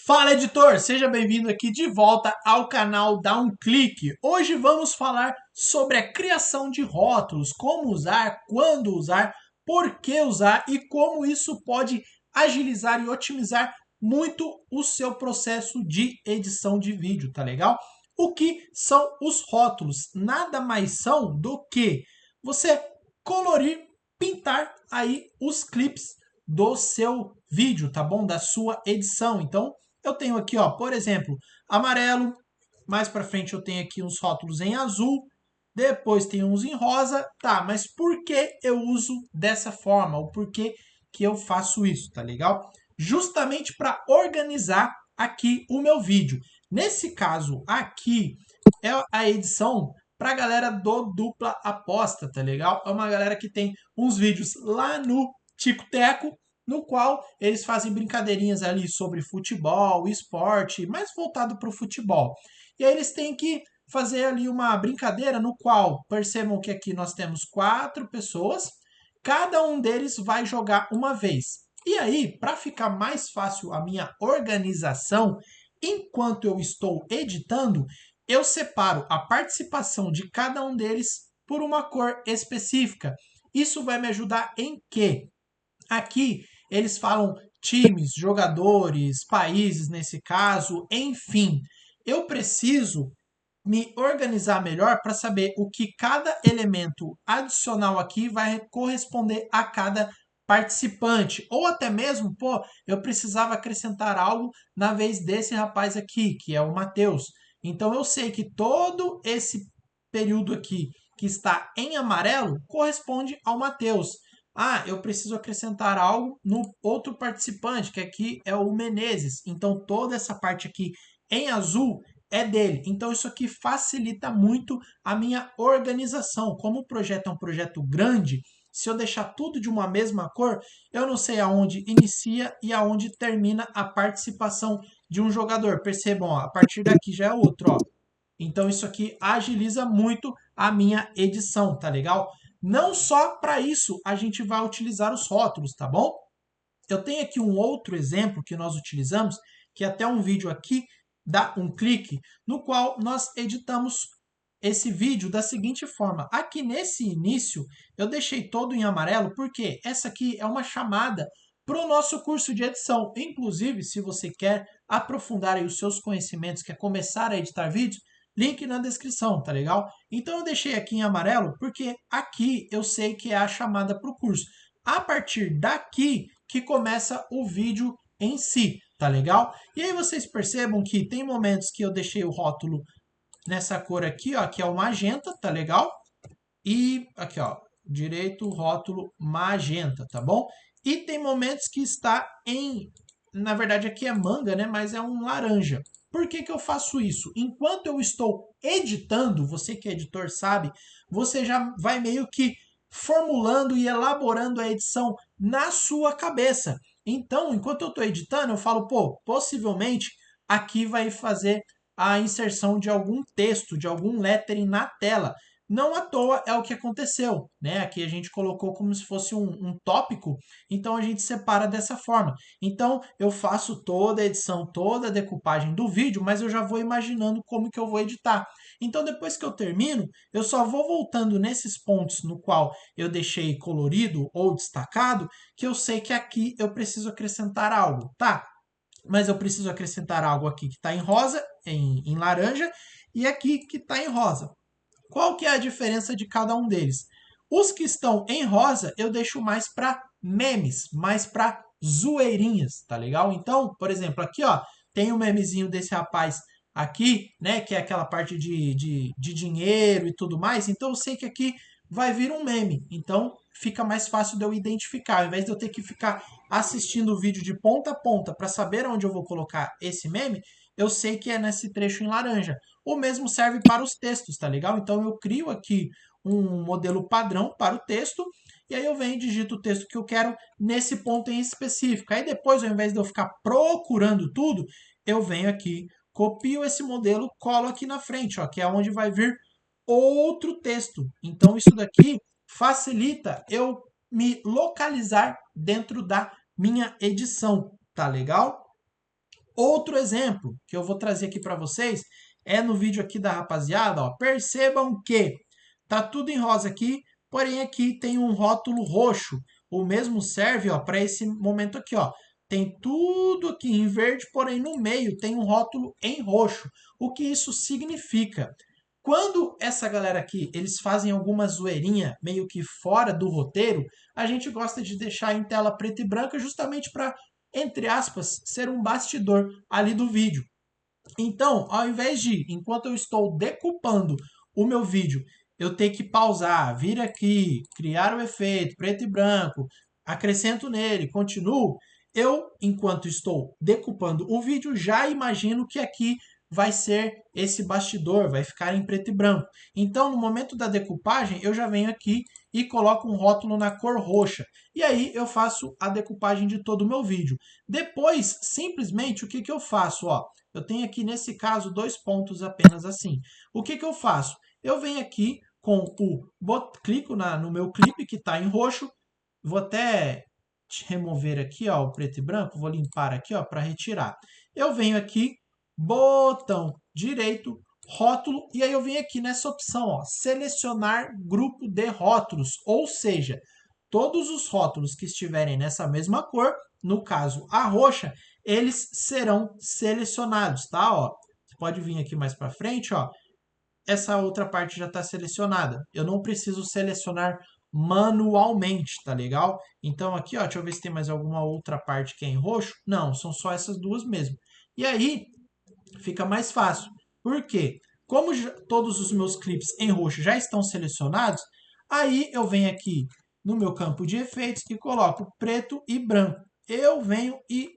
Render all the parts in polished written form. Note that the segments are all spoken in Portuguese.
Fala, editor! Seja bem-vindo aqui de volta ao canal Dá um Clique. Hoje vamos falar sobre a criação de rótulos, como usar, quando usar, por que usar e como isso pode agilizar e otimizar muito o seu processo de edição de vídeo, tá legal? O que são os rótulos? Nada mais são do que você colorir, pintar aí os clipes do seu vídeo, tá bom? Da sua edição. Então, eu tenho aqui, ó, por exemplo, amarelo. Mais para frente eu tenho aqui uns rótulos em azul. Depois tem uns em rosa. Tá, mas por que eu uso dessa forma? O porquê que eu faço isso, tá legal? Justamente para organizar aqui o meu vídeo. Nesse caso aqui é a edição para a galera do Dupla Aposta, tá legal? É uma galera que tem uns vídeos lá no Tico Teco, no qual eles fazem brincadeirinhas ali sobre futebol, esporte, mais voltado para o futebol. E aí eles têm que fazer ali uma brincadeira no qual, percebam que aqui nós temos 4 pessoas, cada um deles vai jogar uma vez. E aí, para ficar mais fácil a minha organização, enquanto eu estou editando, eu separo a participação de cada um deles por uma cor específica. Isso vai me ajudar em quê? Aqui eles falam times, jogadores, países nesse caso, enfim. Eu preciso me organizar melhor para saber o que cada elemento adicional aqui vai corresponder a cada participante. Ou até mesmo, pô, eu precisava acrescentar algo na vez desse rapaz aqui, que é o Matheus. Então eu sei que todo esse período aqui que está em amarelo corresponde ao Matheus. Ah, eu preciso acrescentar algo no outro participante, que aqui é o Menezes. Então toda essa parte aqui em azul é dele. Então isso aqui facilita muito a minha organização. Como o projeto é um projeto grande, se eu deixar tudo de uma mesma cor, eu não sei aonde inicia e aonde termina a participação de um jogador. Percebam, ó, a partir daqui já é outro, ó. Então isso aqui agiliza muito a minha edição, tá legal? Não só para isso a gente vai utilizar os rótulos, tá bom? Eu tenho aqui um outro exemplo que nós utilizamos, que é até um vídeo aqui, dá um clique, no qual nós editamos esse vídeo da seguinte forma. Aqui nesse início, eu deixei todo em amarelo, porque essa aqui é uma chamada para o nosso curso de edição. Inclusive, se você quer aprofundar aí os seus conhecimentos, quer começar a editar vídeos, link na descrição, tá legal? Então eu deixei aqui em amarelo, porque aqui eu sei que é a chamada para o curso. A partir daqui que começa o vídeo em si, tá legal? E aí vocês percebam que tem momentos que eu deixei o rótulo nessa cor aqui, ó, que é o magenta, tá legal? E aqui, ó, direito, rótulo magenta, tá bom? E tem momentos que está em, na verdade aqui é manga, né, mas é um laranja. Por que que eu faço isso? Enquanto eu estou editando, você que é editor sabe, você já vai meio que formulando e elaborando a edição na sua cabeça. Então, enquanto eu estou editando, eu falo, pô, possivelmente aqui vai fazer a inserção de algum texto, de algum lettering na tela. Não à toa é o que aconteceu, né? Aqui a gente colocou como se fosse um tópico, então a gente separa dessa forma. Então eu faço toda a edição, toda a decupagem do vídeo, mas eu já vou imaginando como que eu vou editar. Então depois que eu termino, eu só vou voltando nesses pontos no qual eu deixei colorido ou destacado, que eu sei que aqui eu preciso acrescentar algo, tá? Mas eu preciso acrescentar algo aqui que está em rosa, em laranja, e aqui que está em rosa. Qual que é a diferença de cada um deles? Os que estão em rosa eu deixo mais para memes, mais para zoeirinhas, tá legal? Então, por exemplo, aqui ó, tem um memezinho desse rapaz aqui, né, que é aquela parte de dinheiro e tudo mais, então eu sei que aqui vai vir um meme, então fica mais fácil de eu identificar, ao invés de eu ter que ficar assistindo o vídeo de ponta a ponta para saber onde eu vou colocar esse meme, eu sei que é nesse trecho em laranja. O mesmo serve para os textos, tá legal? Então eu crio aqui um modelo padrão para o texto e aí eu venho e digito o texto que eu quero nesse ponto em específico. Aí depois, ao invés de eu ficar procurando tudo, eu venho aqui, copio esse modelo, colo aqui na frente, ó, que é onde vai vir outro texto. Então isso daqui facilita eu me localizar dentro da minha edição, tá legal? Outro exemplo que eu vou trazer aqui para vocês é no vídeo aqui da rapaziada, ó. Percebam que tá tudo em rosa aqui, porém aqui tem um rótulo roxo. O mesmo serve, ó, para esse momento aqui, ó. Tem tudo aqui em verde, porém no meio tem um rótulo em roxo. O que isso significa? Quando essa galera aqui, eles fazem alguma zoeirinha meio que fora do roteiro, a gente gosta de deixar em tela preta e branca justamente para, entre aspas, ser um bastidor ali do vídeo. Então, ao invés de, enquanto eu estou decupando o meu vídeo, eu ter que pausar, vir aqui, criar o efeito preto e branco, acrescento nele, continuo, eu, enquanto estou decupando o vídeo, já imagino que aqui vai ser esse bastidor, vai ficar em preto e branco. Então, no momento da decupagem, eu já venho aqui e coloco um rótulo na cor roxa. E aí eu faço a decupagem de todo o meu vídeo. Depois, simplesmente, o que eu faço? Ó, eu tenho aqui, nesse caso, 2 pontos apenas assim. O que eu faço? Eu venho aqui com clico no meu clipe que está em roxo, vou até remover aqui, ó, o preto e branco, vou limpar aqui, ó, para retirar. Eu venho aqui, botão direito, rótulo, e aí eu venho aqui nessa opção, ó, selecionar grupo de rótulos, ou seja, todos os rótulos que estiverem nessa mesma cor, no caso a roxa, eles serão selecionados, tá? Ó, você pode vir aqui mais para frente, ó, essa outra parte já está selecionada. Eu não preciso selecionar manualmente, tá legal? Então aqui, ó, deixa eu ver se tem mais alguma outra parte que é em roxo. Não, são só essas duas mesmo. E aí fica mais fácil. Por quê? Como todos os meus clipes em roxo já estão selecionados, aí eu venho aqui no meu campo de efeitos e coloco preto e branco. Eu venho e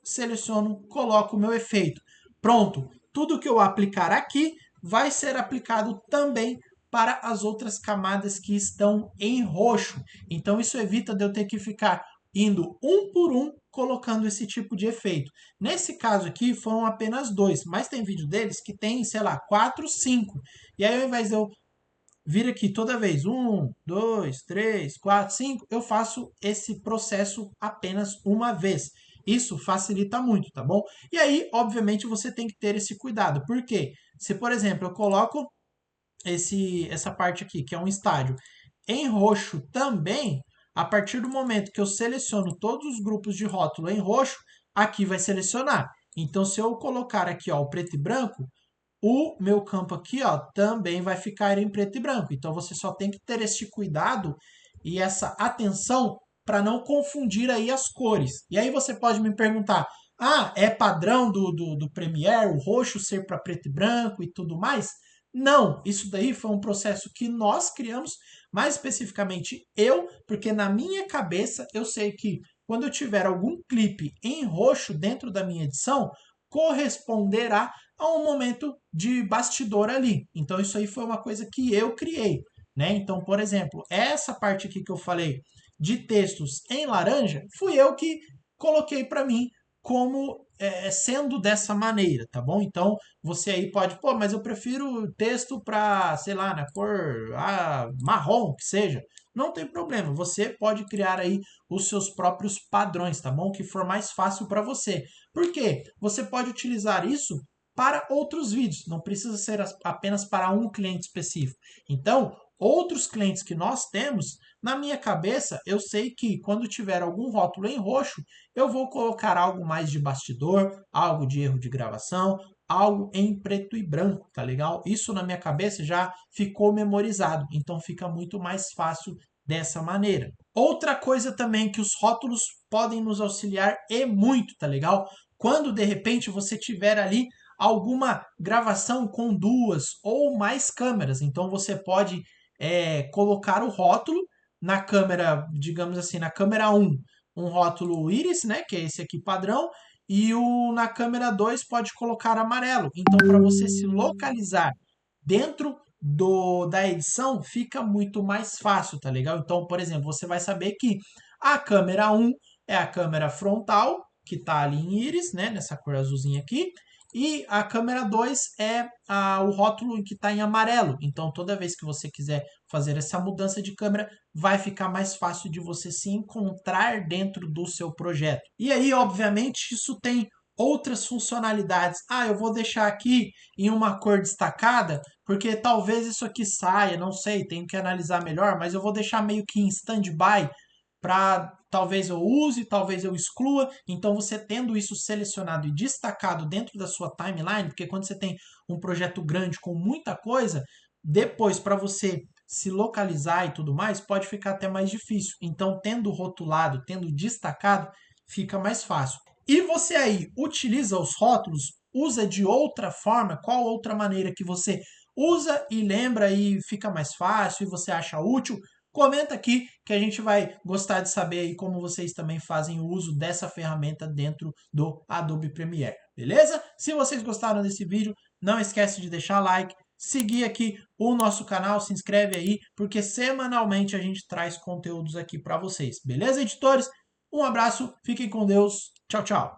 seleciono, coloco o meu efeito. Pronto, tudo que eu aplicar aqui vai ser aplicado também para as outras camadas que estão em roxo. Então isso evita de eu ter que ficar indo um por um colocando esse tipo de efeito. Nesse caso aqui foram apenas 2, mas tem vídeo deles que tem, sei lá, 4, 5. E aí ao invés de eu vir aqui toda vez, 1, 2, 3, 4, 5, eu faço esse processo apenas uma vez. Isso facilita muito, tá bom? E aí, obviamente, você tem que ter esse cuidado. Por quê? Se, por exemplo, eu coloco essa parte aqui, que é um estádio, em roxo também, a partir do momento que eu seleciono todos os grupos de rótulo em roxo, aqui vai selecionar. Então, se eu colocar aqui, ó, o preto e branco, o meu campo aqui, ó, também vai ficar em preto e branco. Então você só tem que ter este cuidado e essa atenção para não confundir aí as cores. E aí você pode me perguntar: ah, é padrão do Premiere o roxo ser para preto e branco e tudo mais? Não, isso daí foi um processo que nós criamos, mais especificamente eu, porque na minha cabeça eu sei que quando eu tiver algum clipe em roxo dentro da minha edição, corresponderá a um momento de bastidor ali. Então isso aí foi uma coisa que eu criei, né? Então, por exemplo, essa parte aqui que eu falei de textos em laranja, fui eu que coloquei para mim como sendo dessa maneira, tá bom? Então você aí pode, pô, mas eu prefiro texto para, sei lá, na cor marrom, que seja. Não tem problema, você pode criar aí os seus próprios padrões, tá bom? Que for mais fácil para você. Por quê? Você pode utilizar isso para outros vídeos, não precisa ser apenas para um cliente específico. Então, outros clientes que nós temos, na minha cabeça, eu sei que quando tiver algum rótulo em roxo, eu vou colocar algo mais de bastidor, algo de erro de gravação, algo em preto e branco, tá legal? Isso na minha cabeça já ficou memorizado, então fica muito mais fácil dessa maneira. Outra coisa também que os rótulos podem nos auxiliar e muito, tá legal? Quando de repente você tiver ali alguma gravação com 2 ou mais câmeras, então você pode colocar o rótulo na câmera, digamos assim, na câmera um rótulo íris, né, que é esse aqui padrão, e na câmera 2 pode colocar amarelo. Então, para você se localizar dentro da edição, fica muito mais fácil, tá legal? Então, por exemplo, você vai saber que a câmera 1 é a câmera frontal, que está ali em íris, né, nessa cor azulzinha aqui, e a câmera 2 é o rótulo que está em amarelo. Então, toda vez que você quiser fazer essa mudança de câmera, vai ficar mais fácil de você se encontrar dentro do seu projeto. E aí, obviamente, isso tem outras funcionalidades. Ah, eu vou deixar aqui em uma cor destacada, porque talvez isso aqui saia, não sei, tenho que analisar melhor, mas eu vou deixar meio que em stand-by para talvez eu use, talvez eu exclua. Então, você tendo isso selecionado e destacado dentro da sua timeline, porque quando você tem um projeto grande com muita coisa, depois para você se localizar e tudo mais, pode ficar até mais difícil. Então, tendo rotulado, tendo destacado, fica mais fácil. E você aí utiliza os rótulos? Usa de outra forma? Qual outra maneira que você usa e lembra e fica mais fácil e você acha útil? Comenta aqui que a gente vai gostar de saber aí como vocês também fazem o uso dessa ferramenta dentro do Adobe Premiere, beleza? Se vocês gostaram desse vídeo, não esquece de deixar like, seguir aqui o nosso canal, se inscreve aí, porque semanalmente a gente traz conteúdos aqui para vocês, beleza, editores? Um abraço, fiquem com Deus, tchau, tchau.